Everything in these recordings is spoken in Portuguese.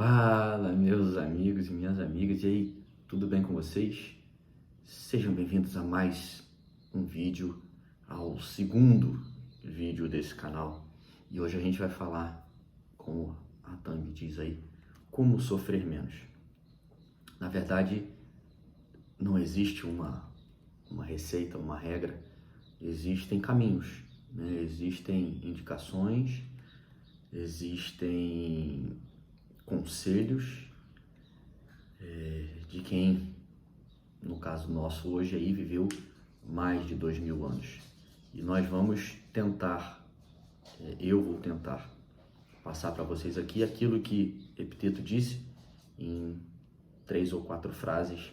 Fala, meus amigos e minhas amigas, e aí, tudo bem com vocês? Sejam bem-vindos a mais um vídeo, ao segundo vídeo desse canal. E hoje a gente vai falar, como a thumb diz aí, como sofrer menos. Na verdade, não existe uma receita, uma regra, existem caminhos, né? Existem indicações, existem conselhos de quem, no caso nosso hoje aí, viveu mais de 2000 anos. E nós vamos tentar, eu vou tentar passar para vocês aqui aquilo que Epicteto disse em 3 ou 4 frases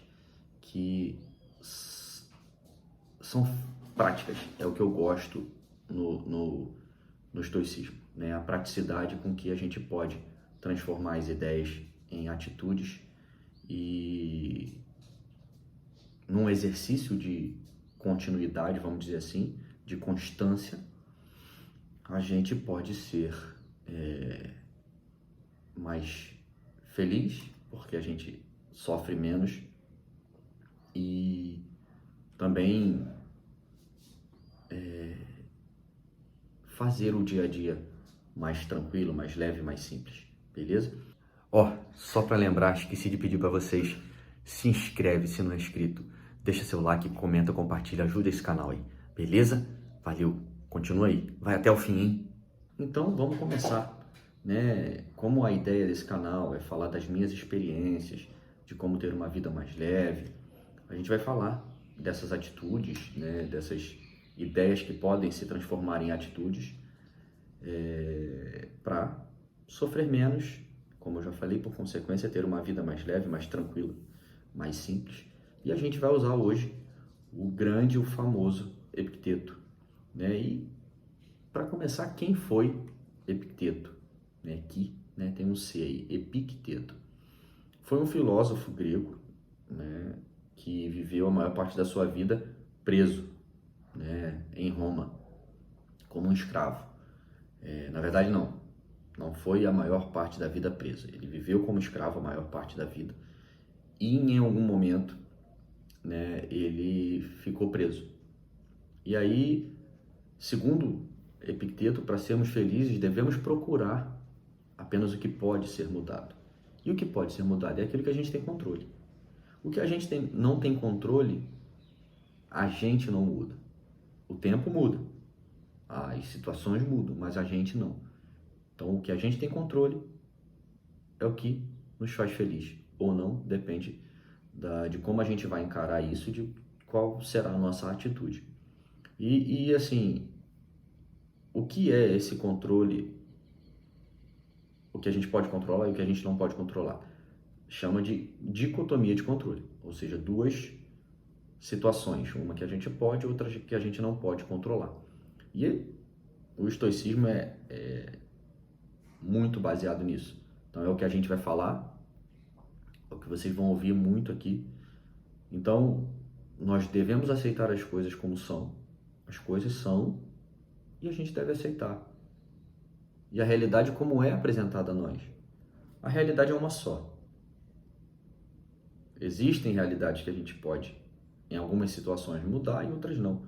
que são práticas, é o que eu gosto no estoicismo, né? A praticidade com que a gente pode transformar as ideias em atitudes e num exercício de continuidade, vamos dizer assim, de constância, a gente pode ser mais feliz, porque a gente sofre menos, e também fazer o dia a dia mais tranquilo, mais leve, mais simples, beleza? Só para lembrar, esqueci de pedir para vocês, se inscreve se não é inscrito, deixa seu like, comenta, compartilha, ajuda esse canal aí, beleza? Valeu, continua aí, vai até o fim, hein? Então vamos começar, né? Como a ideia desse canal é falar das minhas experiências, de como ter uma vida mais leve, a gente vai falar dessas atitudes, né? Dessas ideias que podem se transformar em atitudes para sofrer menos, como eu já falei, por consequência, ter uma vida mais leve, mais tranquila, mais simples. E a gente vai usar hoje o grande, o famoso Epicteto, né? E para começar, quem foi Epicteto? Né? Que, né? Tem um C aí, Epicteto. Foi um filósofo grego, né? Que viveu a maior parte da sua vida preso, né? Em Roma, como um escravo. Na verdade, não foi a maior parte da vida preso. Ele viveu como escravo a maior parte da vida e em algum momento, né, ele ficou preso. E aí, segundo Epicteto, para sermos felizes, devemos procurar apenas o que pode ser mudado. E o que pode ser mudado é aquilo que a gente tem controle. O que a gente não tem controle, a gente não muda. O tempo muda, as situações mudam, mas a gente não. Então, o que a gente tem controle é o que nos faz feliz, ou não, depende de como a gente vai encarar isso, de qual será a nossa atitude. E assim, o que é esse controle? O que a gente pode controlar e o que a gente não pode controlar? Chama de dicotomia de controle, ou seja, duas situações, uma que a gente pode, outra que a gente não pode controlar. E o estoicismo é muito baseado nisso. Então é o que a gente vai falar, é o que vocês vão ouvir muito aqui. Então, nós devemos aceitar as coisas como são. As coisas são e a gente deve aceitar. E a realidade como é apresentada a nós. A realidade é uma só. Existem realidades que a gente pode, em algumas situações, mudar e outras não.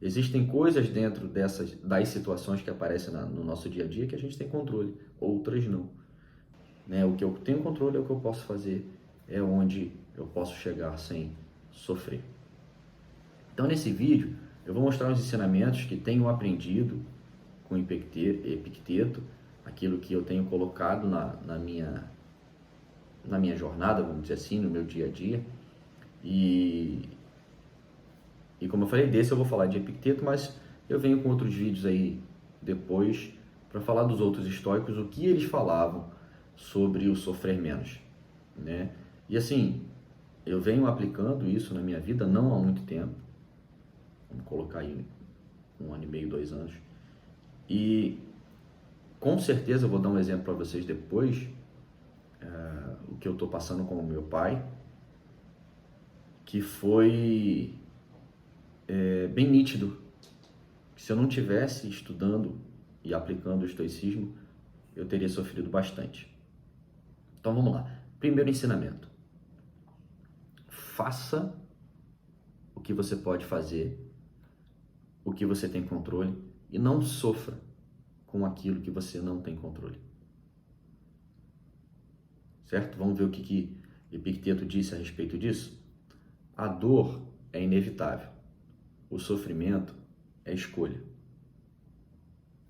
Existem coisas dentro das situações que aparecem no nosso dia a dia que a gente tem controle, outras não. Né? O que eu tenho controle é o que eu posso fazer, é onde eu posso chegar sem sofrer. Então, nesse vídeo, eu vou mostrar os ensinamentos que tenho aprendido com Epicteto, aquilo que eu tenho colocado na minha jornada, vamos dizer assim, no meu dia a dia. E como eu falei, desse eu vou falar de Epicteto, mas eu venho com outros vídeos aí depois para falar dos outros estoicos, o que eles falavam sobre o sofrer menos, né? E assim, eu venho aplicando isso na minha vida não há muito tempo, vamos colocar aí 1 ano e meio, 2 anos, e com certeza eu vou dar um exemplo para vocês depois, o que eu estou passando com o meu pai, que foi bem nítido, que se eu não tivesse estudando e aplicando o estoicismo, eu teria sofrido bastante. Então vamos lá. Primeiro ensinamento. Faça o que você pode fazer, o que você tem controle, e não sofra com aquilo que você não tem controle. Certo? Vamos ver o que Epicteto disse a respeito disso? A dor é inevitável. O sofrimento é escolha.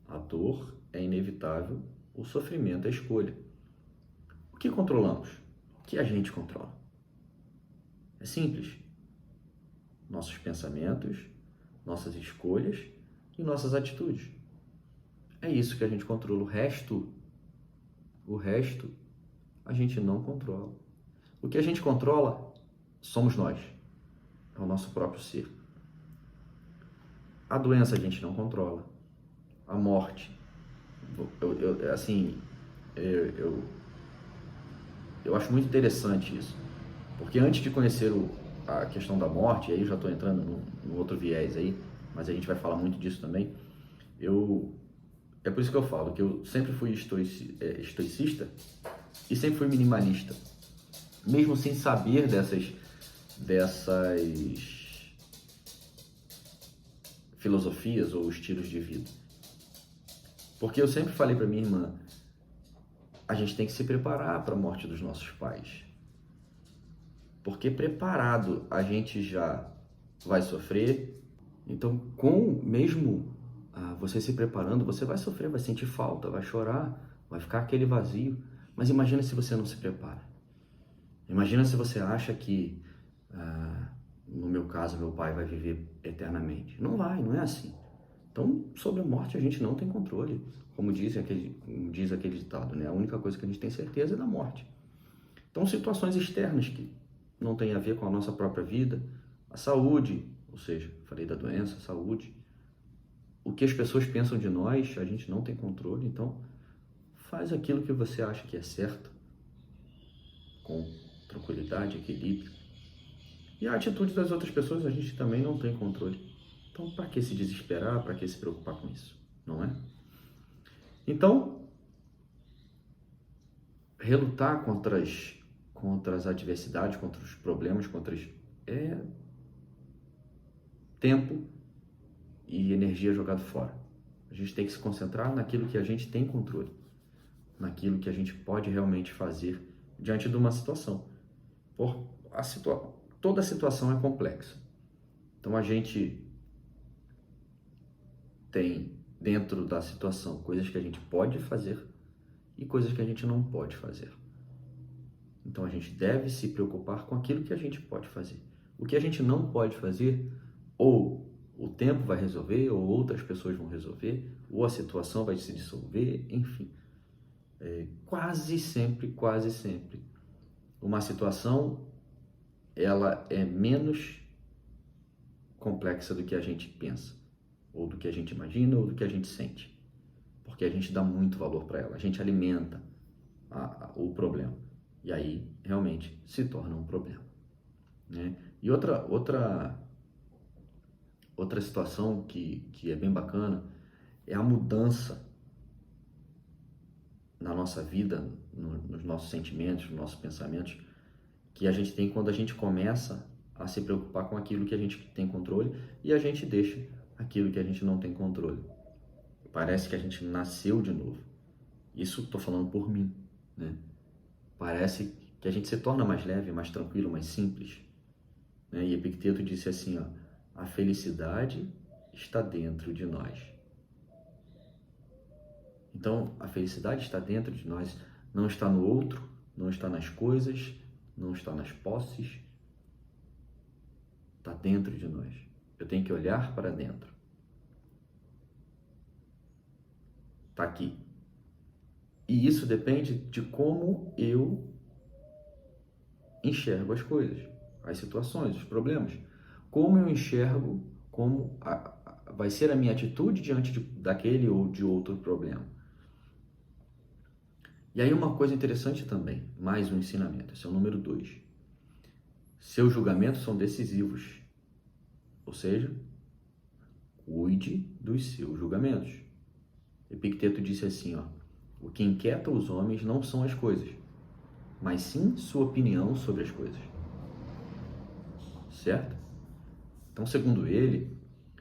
A dor é inevitável. O sofrimento é escolha. O que controlamos? O que a gente controla? É simples. Nossos pensamentos, nossas escolhas e nossas atitudes. É isso que a gente controla. O resto a gente não controla. O que a gente controla somos nós. É o nosso próprio ser. A doença a gente não controla. A morte. Eu acho muito interessante isso. Porque antes de conhecer a questão da morte, aí eu já estou entrando no outro viés aí, mas a gente vai falar muito disso também. É por isso que eu falo que eu sempre fui estoicista e sempre fui minimalista. Mesmo sem saber dessas filosofias ou estilos de vida. Porque eu sempre falei para minha irmã, a gente tem que se preparar para a morte dos nossos pais. Porque preparado a gente já vai sofrer. Então, mesmo você se preparando, você vai sofrer, vai sentir falta, vai chorar, vai ficar aquele vazio. Mas imagina se você não se prepara. Imagina se você acha que, no meu caso, meu pai vai viver eternamente. Não vai, não é assim. Então, sobre a morte a gente não tem controle. Como diz aquele ditado, né? A única coisa que a gente tem certeza é da morte. Então, situações externas que não têm a ver com a nossa própria vida, a saúde, ou seja, falei da doença, saúde, o que as pessoas pensam de nós, a gente não tem controle. Então, faz aquilo que você acha que é certo, com tranquilidade, equilíbrio. E a atitude das outras pessoas a gente também não tem controle. Então, para que se desesperar, para que se preocupar com isso, não é? Então, relutar contra as adversidades, contra os problemas, é tempo e energia jogado fora. A gente tem que se concentrar naquilo que a gente tem controle, naquilo que a gente pode realmente fazer diante de uma situação. Toda situação é complexa. Então, a gente tem dentro da situação coisas que a gente pode fazer e coisas que a gente não pode fazer. Então a gente deve se preocupar com aquilo que a gente pode fazer. O que a gente não pode fazer, ou o tempo vai resolver, ou outras pessoas vão resolver, ou a situação vai se dissolver, enfim. Quase sempre, uma situação ela é menos complexa do que a gente pensa, ou do que a gente imagina, ou do que a gente sente. Porque a gente dá muito valor para ela, a gente alimenta o problema. E aí, realmente, se torna um problema, né? E outra situação que é bem bacana é a mudança na nossa vida, nos nossos sentimentos, nos nossos pensamentos, que a gente tem quando a gente começa a se preocupar com aquilo que a gente tem controle e a gente deixa aquilo que a gente não tem controle. Parece que a gente nasceu de novo. Isso estou falando por mim, né? Parece que a gente se torna mais leve, mais tranquilo, mais simples, né? E Epicteto disse assim, a felicidade está dentro de nós. Então, a felicidade está dentro de nós, não está no outro, não está nas coisas, não está nas posses, está dentro de nós. Eu tenho que olhar para dentro. Está aqui. E isso depende de como eu enxergo as coisas, as situações, os problemas. Como eu enxergo, como vai ser a minha atitude diante daquele ou de outro problema. E aí uma coisa interessante também, mais um ensinamento, esse é o número 2. Seus julgamentos são decisivos. Ou seja, cuide dos seus julgamentos. Epicteto disse assim, o que inquieta os homens não são as coisas, mas sim sua opinião sobre as coisas. Certo? Então, segundo ele,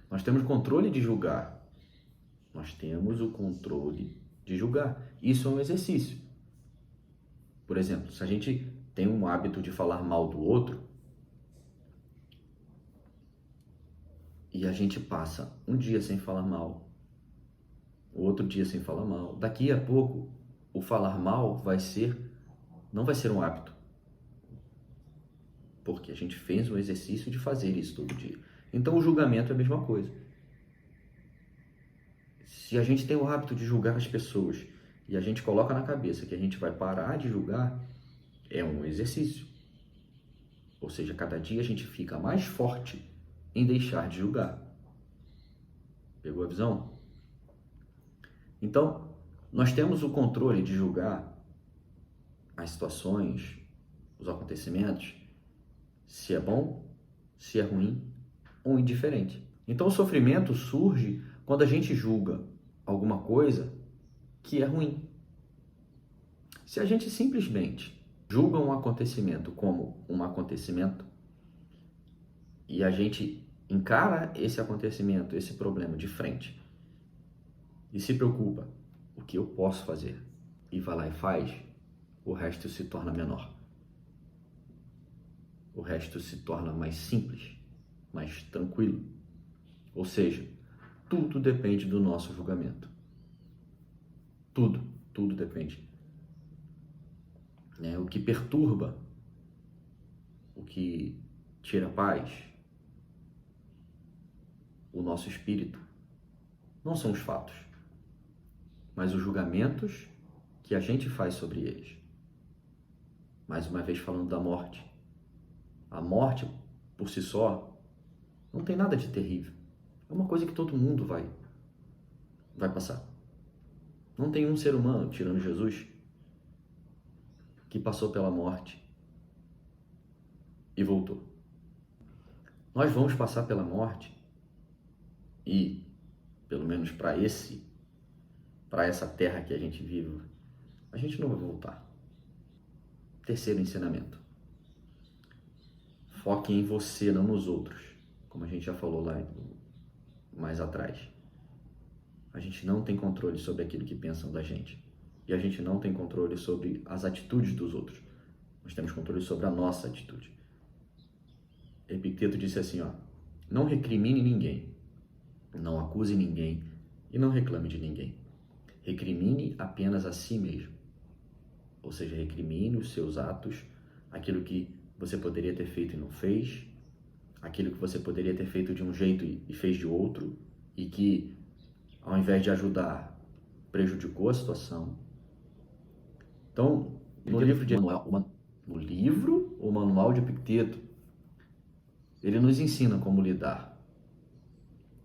nós temos controle de julgar. Nós temos o controle de julgar. Isso é um exercício. Por exemplo, se a gente tem um hábito de falar mal do outro, e a gente passa um dia sem falar mal, o outro dia sem falar mal, daqui a pouco o falar mal não vai ser um hábito, porque a gente fez um exercício de fazer isso todo dia. Então o julgamento é a mesma coisa. Se a gente tem o hábito de julgar as pessoas e a gente coloca na cabeça que a gente vai parar de julgar, é um exercício. Ou seja, cada dia a gente fica mais forte em deixar de julgar. Pegou a visão? Então, nós temos o controle de julgar as situações, os acontecimentos, se é bom, se é ruim ou indiferente. Então, o sofrimento surge quando a gente julga alguma coisa que é ruim. Se a gente simplesmente julga um acontecimento como um acontecimento e a gente encara esse acontecimento, esse problema de frente e se preocupa, o que eu posso fazer? E vai lá e faz, o resto se torna menor. O resto se torna mais simples, mais tranquilo. Ou seja, tudo depende do nosso julgamento. Tudo depende. O que perturba, o que tira a paz, o nosso espírito, não são os fatos, mas os julgamentos que a gente faz sobre eles. Mais uma vez falando da morte. A morte, por si só, não tem nada de terrível. É uma coisa que todo mundo vai passar. Não tem um ser humano, tirando Jesus, que passou pela morte e voltou. Nós vamos passar pela morte e, pelo menos para essa terra que a gente vive, a gente não vai voltar. Terceiro ensinamento. Foque em você, não nos outros. Como a gente já falou lá mais atrás. A gente não tem controle sobre aquilo que pensam da gente. E a gente não tem controle sobre as atitudes dos outros. Nós temos controle sobre a nossa atitude. Epicteto disse assim, não recrimine ninguém, não acuse ninguém e não reclame de ninguém. Recrimine apenas a si mesmo. Ou seja, recrimine os seus atos, aquilo que você poderia ter feito e não fez, aquilo que você poderia ter feito de um jeito e fez de outro, e que, ao invés de ajudar, prejudicou a situação. Então, no livro, o Manual de Epicteto, ele nos ensina como lidar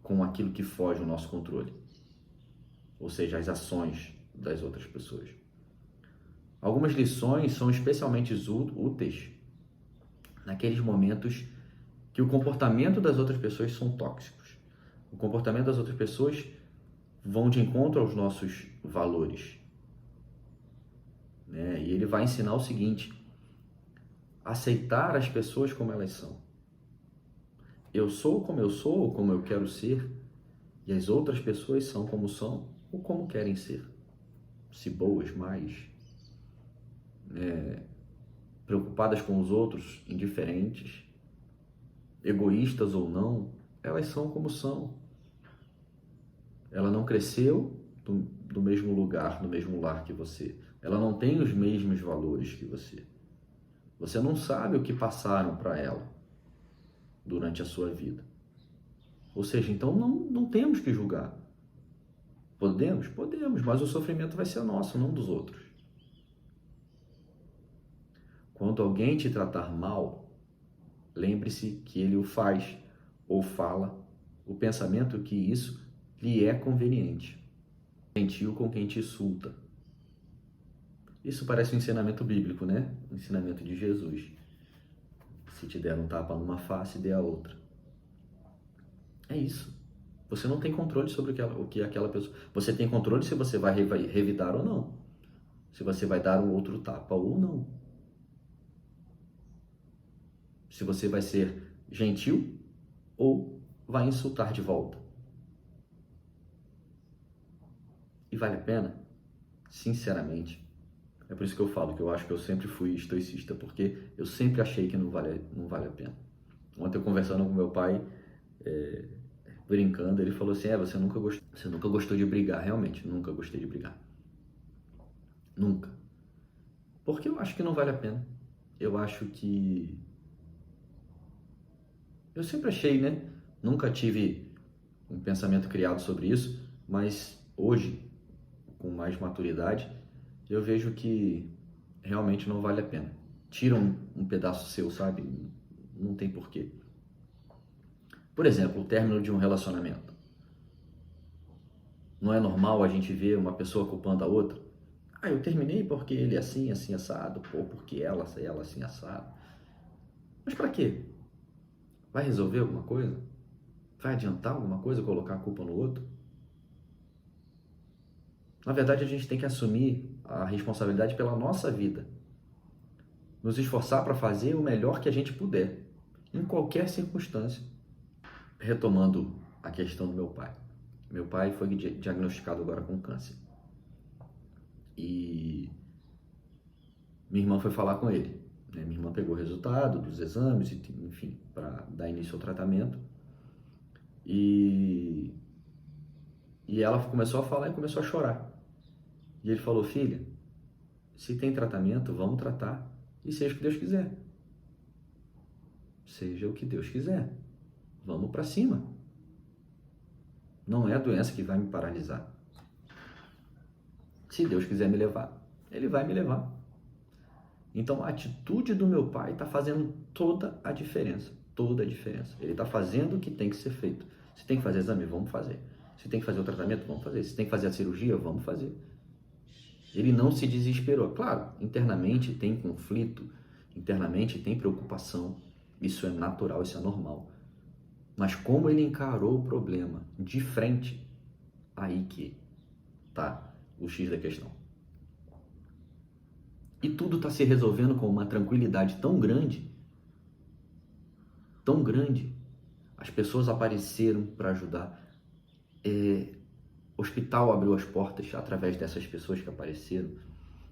com aquilo que foge ao nosso controle, ou seja, as ações das outras pessoas. Algumas lições são especialmente úteis naqueles momentos que o comportamento das outras pessoas são tóxicos. O comportamento das outras pessoas vão de encontro aos nossos valores. E ele vai ensinar o seguinte: aceitar as pessoas como elas são. Eu sou como eu sou, ou como eu quero ser, e as outras pessoas são ou como querem ser. Se boas, mais preocupadas com os outros, indiferentes, egoístas ou não, elas são como são. Ela não cresceu do mesmo lugar, no mesmo lar que você. Ela não tem os mesmos valores que você. Você não sabe o que passaram para ela durante a sua vida. Ou seja, então não temos que julgar. Podemos, mas o sofrimento vai ser nosso, não dos outros. Quando alguém te tratar mal, lembre-se que ele o faz ou fala o pensamento que isso lhe é conveniente. Gentil com quem te insulta. Isso parece um ensinamento bíblico, né? Um ensinamento de Jesus. Se te der um tapa numa face, dê a outra. É isso. Você não tem controle sobre o que aquela pessoa... Você tem controle se você vai revidar ou não. Se você vai dar um outro tapa ou não. Se você vai ser gentil ou vai insultar de volta. E vale a pena? Sinceramente. É por isso que eu falo que eu acho que eu sempre fui estoicista, porque eu sempre achei que não vale a pena. Ontem eu conversando com meu pai, brincando, ele falou assim, você nunca gostou de brigar. Realmente, nunca gostei de brigar. Nunca. Porque eu acho que não vale a pena. Eu acho que... Eu sempre achei, né? Nunca tive um pensamento criado sobre isso, mas hoje, com mais maturidade, eu vejo que realmente não vale a pena. Tira um pedaço seu, sabe? Não tem porquê. Por exemplo, o término de um relacionamento. Não é normal a gente ver uma pessoa culpando a outra? Eu terminei porque ele é assim, assim, assado. Ou porque ela assim, assado. Mas pra quê? Vai resolver alguma coisa? Vai adiantar alguma coisa colocar a culpa no outro? Na verdade, a gente tem que assumir a responsabilidade pela nossa vida. Nos esforçar para fazer o melhor que a gente puder, em qualquer circunstância. Retomando a questão do meu pai. Meu pai foi diagnosticado agora com câncer. E minha irmã foi falar com ele. Minha irmã pegou o resultado dos exames, enfim, para dar início ao tratamento. E ela começou a falar e começou a chorar. E ele falou, filha, se tem tratamento, vamos tratar. E seja o que Deus quiser. Seja o que Deus quiser. Vamos para cima. Não é a doença que vai me paralisar. Se Deus quiser me levar, Ele vai me levar. Então a atitude do meu pai está fazendo toda a diferença. Toda a diferença. Ele está fazendo o que tem que ser feito. Se tem que fazer exame, vamos fazer. Se tem que fazer o tratamento, vamos fazer. Se tem que fazer a cirurgia, vamos fazer. Ele não se desesperou. Claro, internamente tem conflito, internamente tem preocupação. Isso é natural, isso é normal. Mas como ele encarou o problema de frente, aí que tá o X da questão. E tudo está se resolvendo com uma tranquilidade tão grande, tão grande. As pessoas apareceram para ajudar. O hospital abriu as portas através dessas pessoas que apareceram.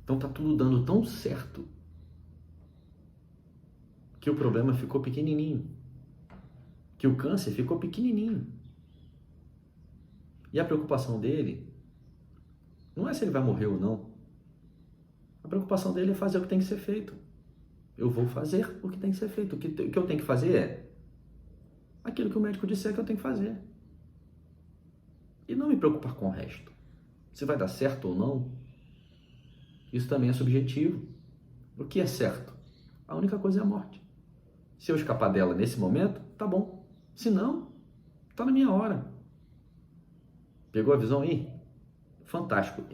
Então tá tudo dando tão certo que o problema ficou pequenininho. Que o câncer ficou pequenininho. E a preocupação dele não é se ele vai morrer ou não. A preocupação dele é fazer o que tem que ser feito. Eu vou fazer o que tem que ser feito. O que eu tenho que fazer é aquilo que o médico disser que eu tenho que fazer. E não me preocupar com o resto. Se vai dar certo ou não, isso também é subjetivo. O que é certo? A única coisa é a morte. Se eu escapar dela nesse momento, tá bom. Se não, tá na minha hora. Pegou a visão aí? Fantástico.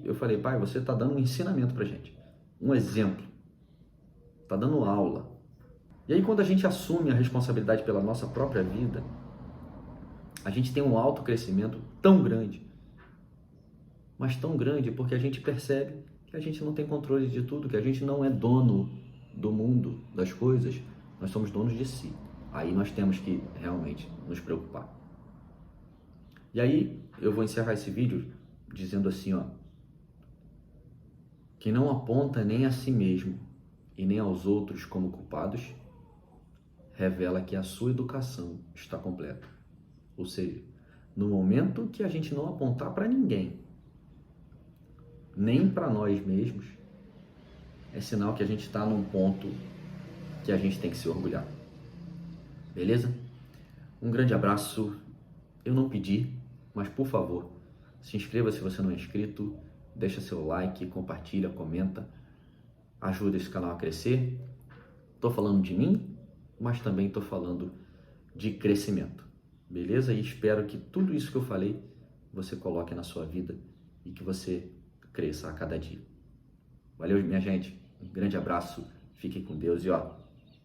Eu falei, pai, você tá dando um ensinamento pra gente. Um exemplo. Tá dando aula. E aí quando a gente assume a responsabilidade pela nossa própria vida, a gente tem um autocrescimento tão grande. Mas tão grande porque a gente percebe que a gente não tem controle de tudo, que a gente não é dono do mundo, das coisas. Nós somos donos de si. Aí nós temos que realmente nos preocupar. E aí eu vou encerrar esse vídeo dizendo assim, quem não aponta nem a si mesmo e nem aos outros como culpados, revela que a sua educação está completa. Ou seja, no momento que a gente não apontar para ninguém, nem para nós mesmos, é sinal que a gente está num ponto que a gente tem que se orgulhar. Beleza? Um grande abraço. Eu não pedi, mas por favor, se inscreva se você não é inscrito, deixa seu like, compartilha, comenta, ajuda esse canal a crescer. Estou falando de mim, mas também estou falando de crescimento. Beleza? E espero que tudo isso que eu falei você coloque na sua vida e que você cresça a cada dia. Valeu, minha gente. Um grande abraço. Fiquem com Deus e